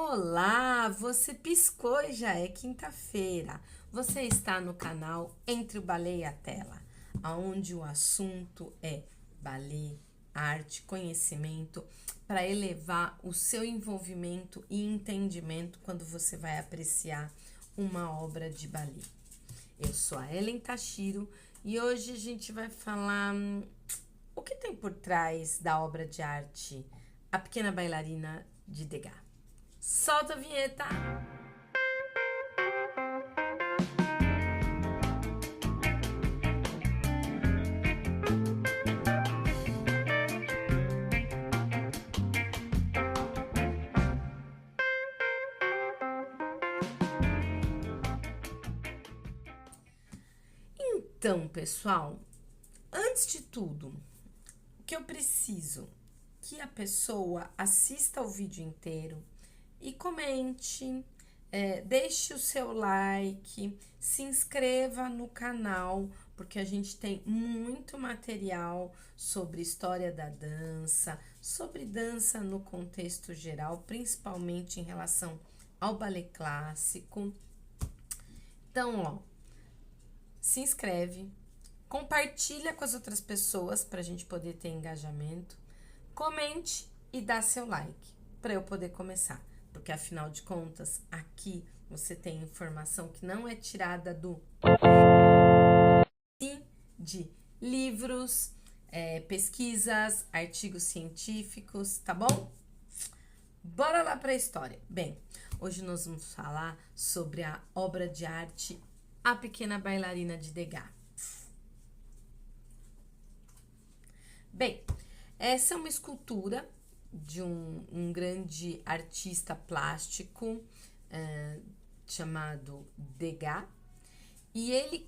Olá, você piscou e já é quinta-feira. Você está no canal Entre o Balé e a Tela, onde o assunto é balé, arte, conhecimento, para elevar o seu envolvimento e entendimento quando você vai apreciar uma obra de balé. Eu sou a Ellen Tashiro e hoje a gente vai falar o que tem por trás da obra de arte A Pequena Bailarina de Degas. Solta a vinheta! Então, pessoal, antes de tudo, o que eu preciso? Que a pessoa assista o vídeo inteiro e comente, deixe o seu like, se inscreva no canal, porque a gente tem muito material sobre história da dança, sobre dança no contexto geral, principalmente em relação ao balé clássico. Então, ó, se inscreve, compartilha com as outras pessoas para a gente poder ter engajamento, comente e dá seu like para eu poder começar, porque afinal de contas aqui você tem informação que não é tirada de livros, pesquisas, artigos científicos, tá bom? Bora lá para a história. Bem, hoje nós vamos falar sobre a obra de arte A Pequena Bailarina de Degas. Bem, essa é uma escultura de um grande artista plástico chamado Degas. E ele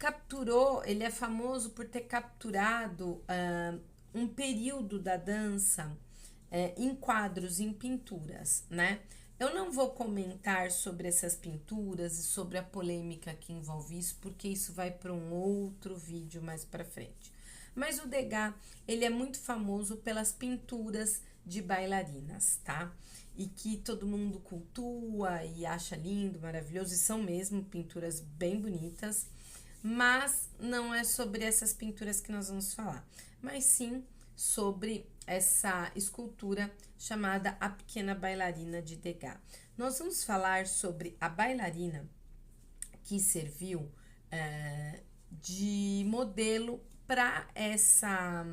é famoso por ter capturado um período da dança em quadros, em pinturas, né? Eu não vou comentar sobre essas pinturas e sobre a polêmica que envolve isso, porque isso vai para um outro vídeo mais para frente. Mas o Degas, ele é muito famoso pelas pinturas de bailarinas, tá? E que todo mundo cultua e acha lindo, maravilhoso, e são mesmo pinturas bem bonitas, mas não é sobre essas pinturas que nós vamos falar, mas sim sobre essa escultura chamada A Pequena Bailarina de Degas. Nós vamos falar sobre a bailarina que serviu de modelo para essa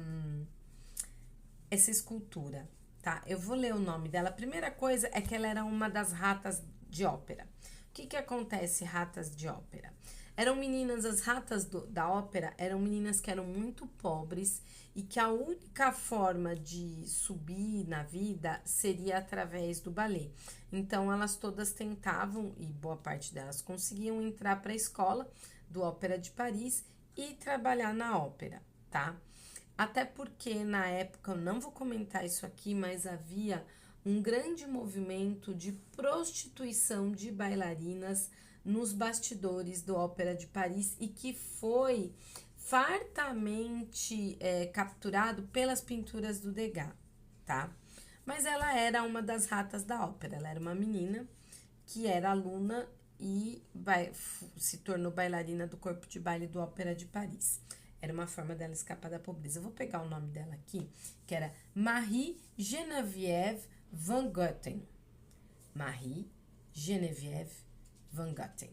escultura, tá? Eu vou ler o nome dela. A primeira coisa é que ela era uma das ratas de ópera. O que acontece, ratas de ópera? Eram meninas, as ratas da ópera eram meninas que eram muito pobres e que a única forma de subir na vida seria através do balé. Então, elas todas tentavam, e boa parte delas conseguiam, entrar para a escola do Ópera de Paris e trabalhar na ópera, tá? Até porque na época, eu não vou comentar isso aqui, mas havia um grande movimento de prostituição de bailarinas nos bastidores do Ópera de Paris e que foi fartamente capturado pelas pinturas do Degas, tá? Mas ela era uma das ratas da ópera, ela era uma menina que era aluna e se tornou bailarina do corpo de baile do Ópera de Paris. Era uma forma dela escapar da pobreza. Eu vou pegar o nome dela aqui, que era Marie Geneviève Van Gotten. Marie Geneviève Van Gotten.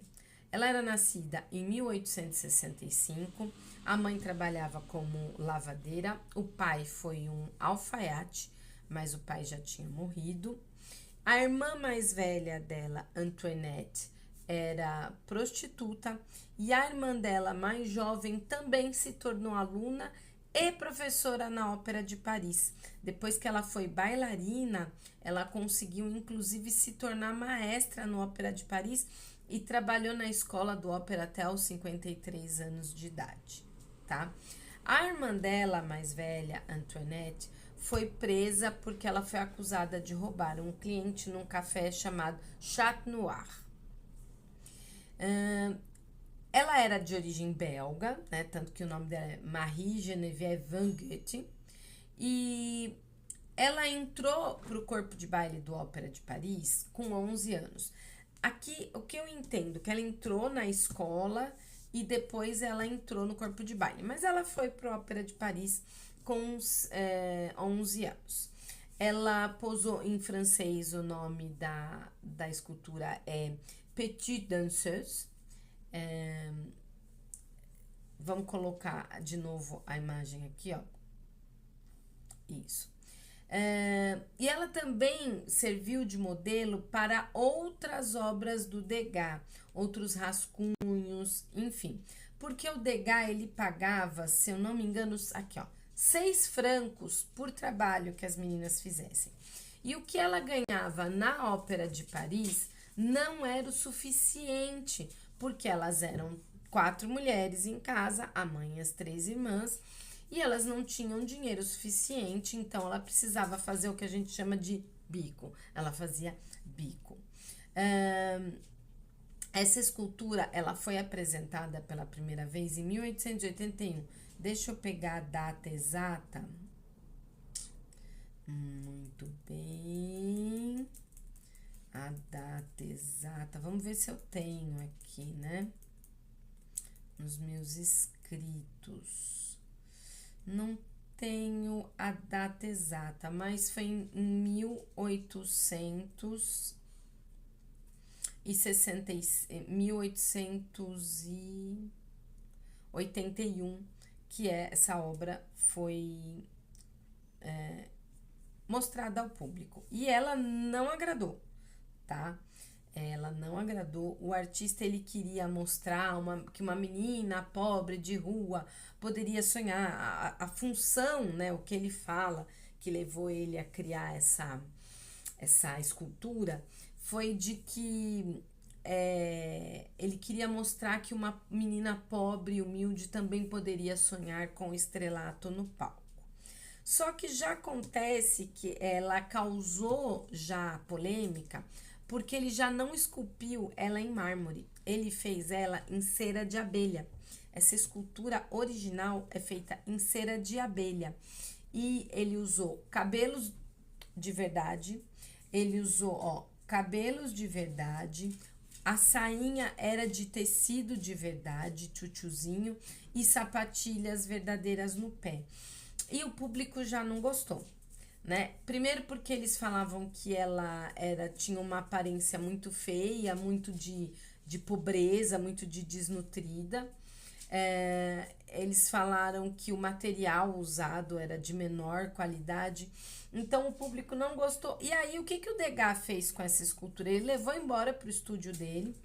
Ela era nascida em 1865. A mãe trabalhava como lavadeira. O pai foi um alfaiate, mas o pai já tinha morrido. A irmã mais velha dela, Antoinette, era prostituta e a irmã dela, mais jovem, também se tornou aluna e professora na Ópera de Paris. Depois que ela foi bailarina, ela conseguiu inclusive se tornar maestra no Ópera de Paris e trabalhou na escola do ópera até os 53 anos de idade, tá? A irmã dela, mais velha, Antoinette, foi presa porque ela foi acusada de roubar um cliente num café chamado Chat Noir. Ela era de origem belga, né? Tanto que o nome dela é Marie Geneviève Van Gotten. E ela entrou para o corpo de baile do Ópera de Paris com 11 anos. Aqui, o que eu entendo, que ela entrou na escola e depois ela entrou no corpo de baile. Mas ela foi para o Ópera de Paris com uns 11 anos. Ela posou em francês, o nome da escultura é Petite Danseuse. Vamos colocar de novo a imagem aqui, ó. Isso. E ela também serviu de modelo para outras obras do Degas, outros rascunhos, enfim. Porque o Degas, ele pagava, se eu não me engano, aqui ó, 6 francos por trabalho que as meninas fizessem. E o que ela ganhava na Ópera de Paris não era o suficiente, porque elas eram 4 mulheres em casa, a mãe e as 3 irmãs, e elas não tinham dinheiro suficiente, então ela precisava fazer o que a gente chama de bico. Ela fazia bico. Essa escultura, ela foi apresentada pela primeira vez em 1881. Deixa eu pegar a data exata. Muito bem. A data exata. Vamos ver se eu tenho aqui, né? Nos meus escritos. Não tenho a data exata, mas foi em 1881 que essa obra foi mostrada ao público. E ela não agradou, tá? Ela não agradou. O artista, ele queria mostrar que uma menina pobre de rua poderia sonhar. A função, né, o que ele fala, que levou ele a criar essa escultura, foi de que ele queria mostrar que uma menina pobre e humilde também poderia sonhar com estrelato no palco. Só que já acontece que ela causou já polêmica, porque ele já não esculpiu ela em mármore, ele fez ela em cera de abelha. Essa escultura original é feita em cera de abelha. E ele usou cabelos de verdade, ele usou, ó, cabelos de verdade, a sainha era de tecido de verdade, tchutchuzinho, e sapatilhas verdadeiras no pé. E o público já não gostou, né? Primeiro porque eles falavam que ela tinha uma aparência muito feia, muito de pobreza, muito de desnutrida. Eles falaram que o material usado era de menor qualidade, então o público não gostou. E aí, o que o Degas fez com essa escultura? Ele levou embora para o estúdio dele,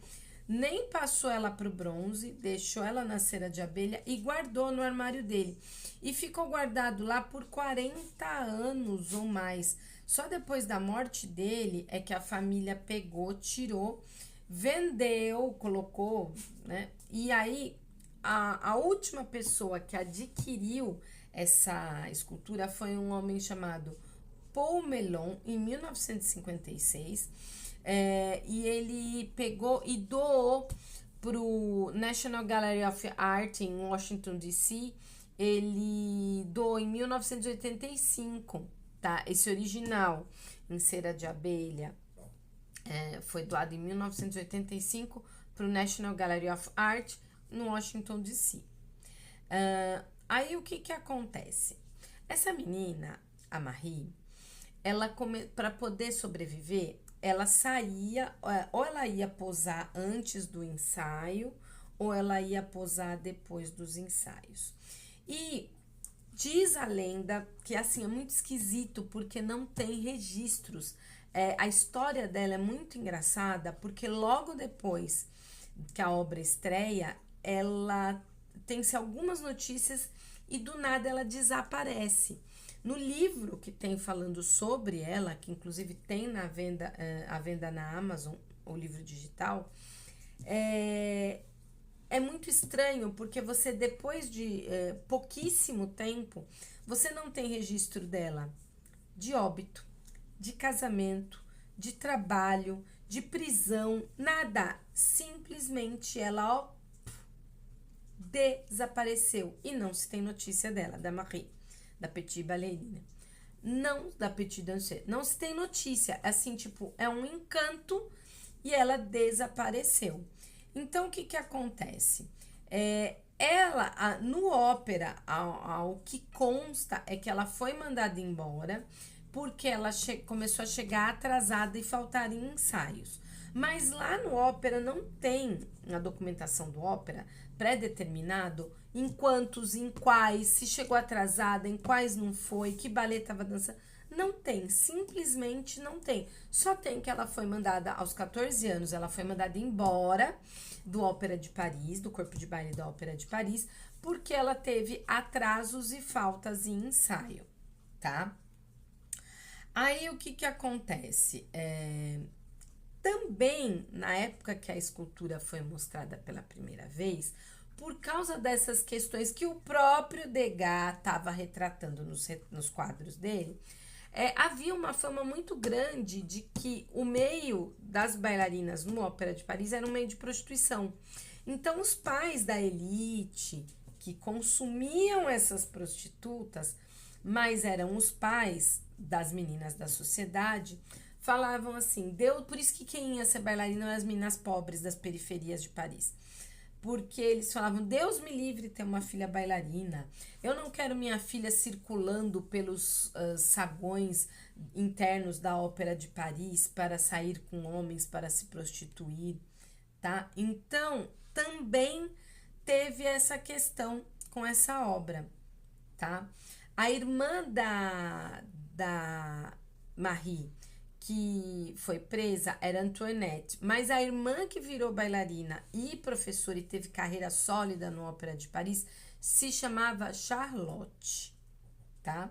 nem passou ela para o bronze, deixou ela na cera de abelha e guardou no armário dele. E ficou guardado lá por 40 anos ou mais. Só depois da morte dele é que a família pegou, tirou, vendeu, colocou, né? E aí, a última pessoa que adquiriu essa escultura foi um homem chamado Paul Mellon, em 1956. E ele pegou e doou para o National Gallery of Art em Washington, D.C., ele doou em 1985, tá? Esse original em cera de abelha foi doado em 1985 para o National Gallery of Art no Washington, D.C. Aí o que acontece? Essa menina, a Marie, ela para poder sobreviver, ela saía, ou ela ia posar antes do ensaio, ou ela ia posar depois dos ensaios. E diz a lenda que, assim, é muito esquisito, porque não tem registros. A história dela é muito engraçada, porque logo depois que a obra estreia, ela tem-se algumas notícias e do nada ela desaparece. No livro que tem falando sobre ela, que inclusive tem à venda na Amazon, o livro digital, é muito estranho, porque você, depois de pouquíssimo tempo, você não tem registro dela de óbito, de casamento, de trabalho, de prisão, nada. Simplesmente ela, desapareceu. E não se tem notícia dela, da Marie, da Petite Ballerina. Não, da Petite Danseuse. Não se tem notícia. Assim, tipo, é um encanto e ela desapareceu. Então, o que que acontece? No ópera, ao que consta é que ela foi mandada embora porque ela começou a chegar atrasada e faltarem ensaios. Mas lá no ópera não tem, na documentação do ópera, pré-determinado em quantos, em quais, se chegou atrasada, em quais não foi, que balé estava dançando. Não tem, simplesmente não tem. Só tem que ela foi mandada aos 14 anos, ela foi mandada embora do Ópera de Paris, do corpo de baile da Ópera de Paris, porque ela teve atrasos e faltas em ensaio, tá? Aí o que que acontece? Também, na época que a escultura foi mostrada pela primeira vez, por causa dessas questões que o próprio Degas estava retratando nos quadros dele, havia uma fama muito grande de que o meio das bailarinas no Ópera de Paris era um meio de prostituição. Então, os pais da elite que consumiam essas prostitutas, mas eram os pais das meninas da sociedade, falavam assim, por isso que quem ia ser bailarina eram as meninas pobres das periferias de Paris. Porque eles falavam, Deus me livre de ter uma filha bailarina. Eu não quero minha filha circulando pelos saguões internos da Ópera de Paris para sair com homens, para se prostituir, tá? Então, também teve essa questão com essa obra, tá? A irmã da Marie, que foi presa, era Antoinette, mas a irmã que virou bailarina e professora e teve carreira sólida no Ópera de Paris se chamava Charlotte, tá?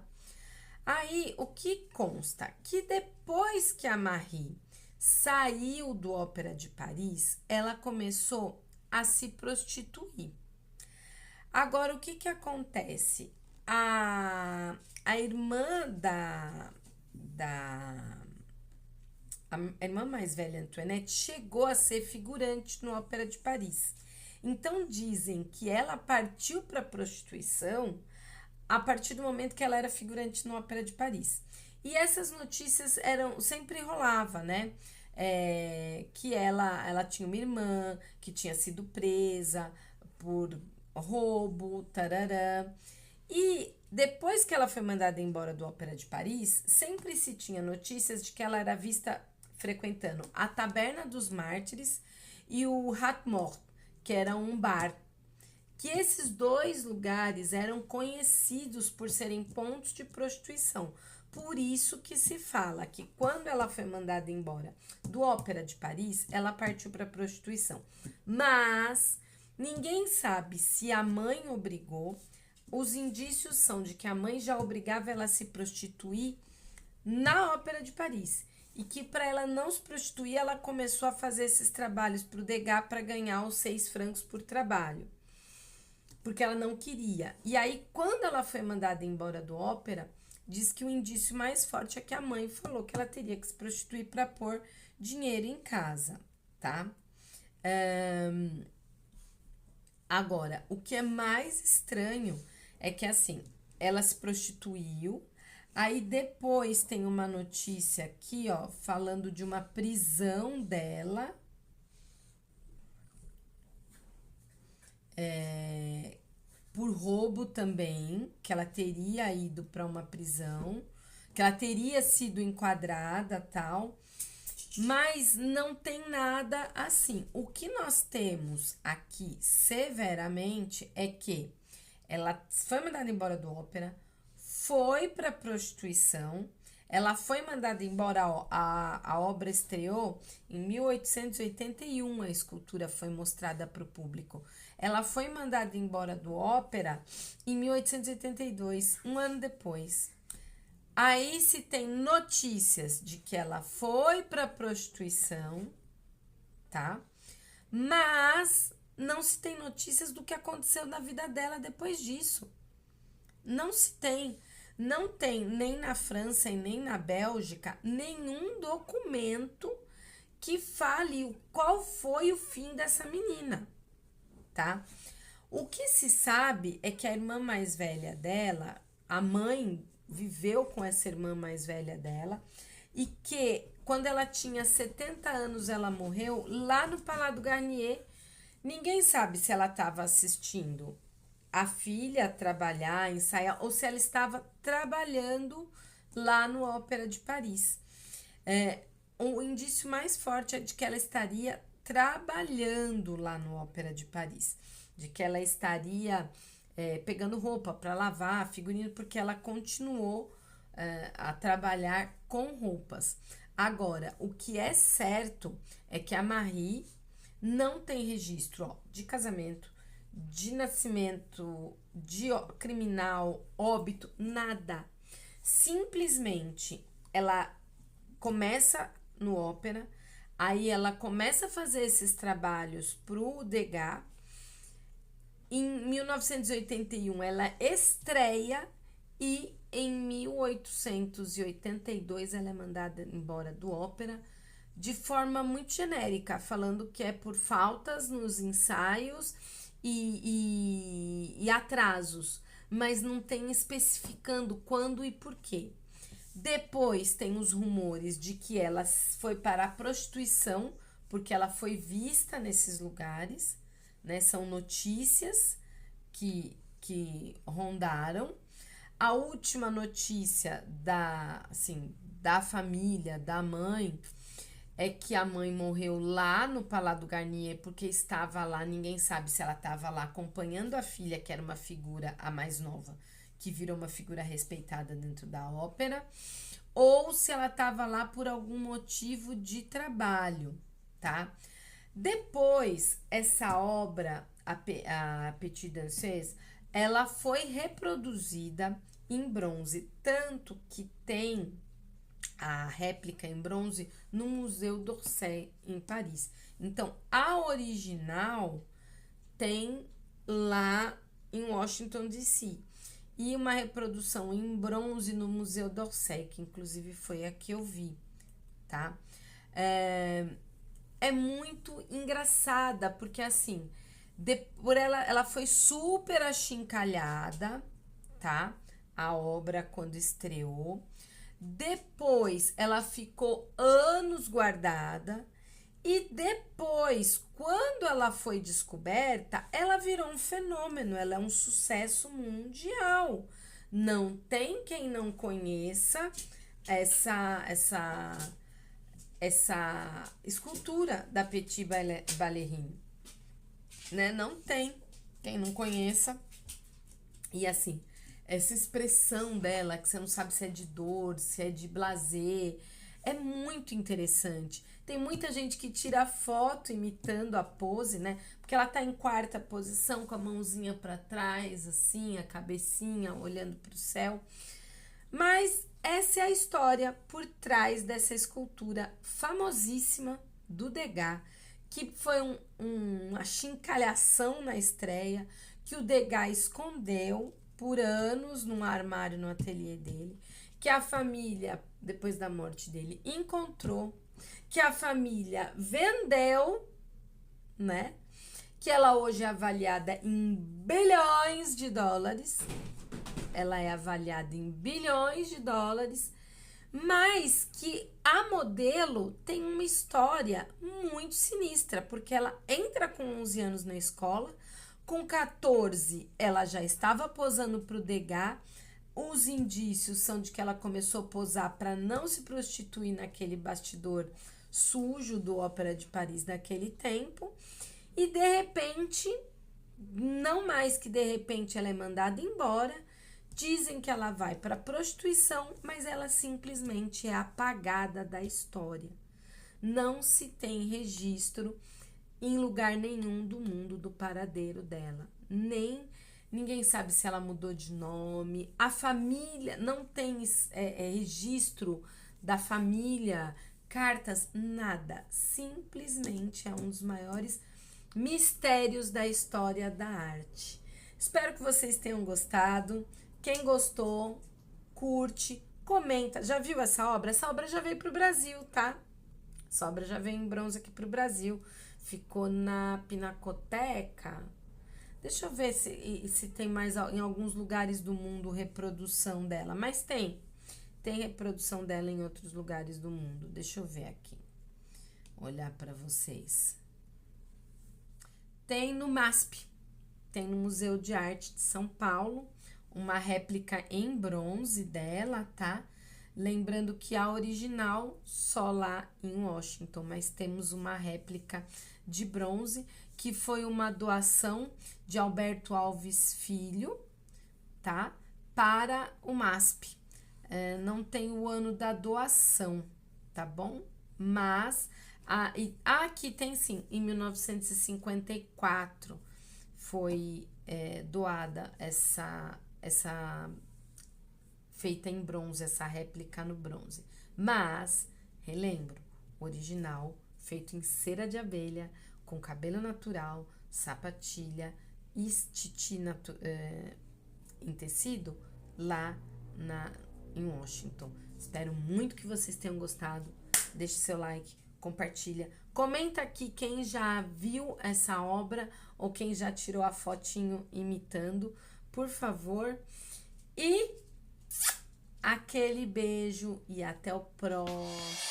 Aí, o que consta? Que depois que a Marie saiu do Ópera de Paris, ela começou a se prostituir. Agora, o que que acontece? A irmã a irmã mais velha, Antoinette, chegou a ser figurante no Ópera de Paris. Então, dizem que ela partiu para a prostituição a partir do momento que ela era figurante no Ópera de Paris. E essas notícias sempre rolava, né? Que ela tinha uma irmã que tinha sido presa por roubo, tarará. E depois que ela foi mandada embora do Ópera de Paris, sempre se tinha notícias de que ela era vista frequentando a Taberna dos Mártires e o Rat Mort, que era um bar. Que esses dois lugares eram conhecidos por serem pontos de prostituição. Por isso que se fala que quando ela foi mandada embora do Ópera de Paris, ela partiu para a prostituição. Mas ninguém sabe se a mãe obrigou. Os indícios são de que a mãe já obrigava ela a se prostituir na Ópera de Paris. E que para ela não se prostituir, ela começou a fazer esses trabalhos para o Degas para ganhar os 6 francos por trabalho. Porque ela não queria. E aí, quando ela foi mandada embora do ópera, diz que o indício mais forte é que a mãe falou que ela teria que se prostituir para pôr dinheiro em casa, tá? Agora, o que é mais estranho é que, assim, ela se prostituiu, aí depois tem uma notícia aqui, ó, falando de uma prisão dela, por roubo também, que ela teria ido para uma prisão, que ela teria sido enquadrada, tal, mas não tem nada assim. O que nós temos aqui severamente é que ela foi mandada embora do ópera, foi para prostituição, ela foi mandada embora, ó, a obra estreou em 1881, a escultura foi mostrada para o público. Ela foi mandada embora do ópera em 1882, um ano depois. Aí se tem notícias de que ela foi para prostituição, tá? Mas não se tem notícias do que aconteceu na vida dela depois disso. Não se tem. Não tem nem na França e nem na Bélgica nenhum documento que fale qual foi o fim dessa menina, tá? O que se sabe é que a irmã mais velha dela, a mãe viveu com essa irmã mais velha dela, e que quando ela tinha 70 anos ela morreu lá no Palais do Garnier. Ninguém sabe se ela estava assistindo a filha trabalhar, ensaiar, ou se ela estava trabalhando lá no Ópera de Paris. O indício mais forte é de que ela estaria trabalhando lá no Ópera de Paris, de que ela estaria pegando roupa para lavar, figurino, porque ela continuou a trabalhar com roupas. Agora, o que é certo é que a Marie não tem registro de casamento, de nascimento, de criminal, óbito, nada. Simplesmente ela começa no ópera, aí ela começa a fazer esses trabalhos pro Degas. Em 1981 ela estreia e em 1882 ela é mandada embora do ópera de forma muito genérica, falando que é por faltas nos ensaios e atrasos, mas não tem especificando quando e por quê. Depois tem os rumores de que ela foi para a prostituição, porque ela foi vista nesses lugares, né? São notícias que rondaram. A última notícia da família, da mãe, é que a mãe morreu lá no Palais do Garnier, porque estava lá, ninguém sabe se ela estava lá acompanhando a filha, que era uma figura, a mais nova, que virou uma figura respeitada dentro da ópera, ou se ela estava lá por algum motivo de trabalho, tá? Depois, essa obra, a Petite Danseuse, ela foi reproduzida em bronze, tanto que tem a réplica em bronze no Museu d'Orsay, em Paris. Então, a original tem lá em Washington, D.C. E uma reprodução em bronze no Museu d'Orsay, que inclusive foi a que eu vi, tá? É muito engraçada, porque assim, por ela foi super achincalhada, tá? A obra quando estreou. Depois ela ficou anos guardada e depois, quando ela foi descoberta, ela virou um fenômeno, ela é um sucesso mundial. Não tem quem não conheça essa escultura da Petit Ballerine, né? Não tem quem não conheça. E assim, essa expressão dela, que você não sabe se é de dor, se é de blazer, é muito interessante. Tem muita gente que tira foto imitando a pose, né? Porque ela tá em quarta posição, com a mãozinha para trás, assim, a cabecinha olhando para o céu. Mas essa é a história por trás dessa escultura famosíssima do Degas, que foi uma achincalhação na estreia, que o Degas escondeu por anos num armário no ateliê dele, que a família, depois da morte dele, encontrou, que a família vendeu, né? Que ela hoje é avaliada em bilhões de dólares. Ela é avaliada em bilhões de dólares, mas que a modelo tem uma história muito sinistra, porque ela entra com 11 anos na escola, com 14 ela já estava posando para o Degas. Os indícios são de que ela começou a posar para não se prostituir naquele bastidor sujo do Ópera de Paris naquele tempo. E de repente, não mais que de repente, ela é mandada embora. Dizem que ela vai para prostituição, mas ela simplesmente é apagada da história. Não se tem registro em lugar nenhum do mundo do paradeiro dela. Ninguém sabe se ela mudou de nome. A família não tem registro da família, cartas, nada. Simplesmente é um dos maiores mistérios da história da arte. Espero que vocês tenham gostado. Quem gostou, curte, comenta. Já viu essa obra? Essa obra já veio para o Brasil, tá? Essa obra já veio em bronze aqui para o Brasil. Ficou na Pinacoteca. Deixa eu ver se tem mais em alguns lugares do mundo reprodução dela. Mas tem. Tem reprodução dela em outros lugares do mundo. Deixa eu ver aqui. Olhar para vocês. Tem no MASP. Tem no Museu de Arte de São Paulo. Uma réplica em bronze dela, tá? Lembrando que a original só lá em Washington. Mas temos uma réplica de bronze, que foi uma doação de Alberto Alves Filho, tá? Para o MASP. Não tem o ano da doação, tá bom? Mas, aqui tem sim, em 1954 foi doada essa feita em bronze, essa réplica no bronze. Mas, relembro, original, feito em cera de abelha, com cabelo natural, sapatilha e titi em tecido, lá em Washington. Espero muito que vocês tenham gostado. Deixe seu like, compartilha. Comenta aqui quem já viu essa obra ou quem já tirou a fotinho imitando, por favor. E aquele beijo e até o próximo.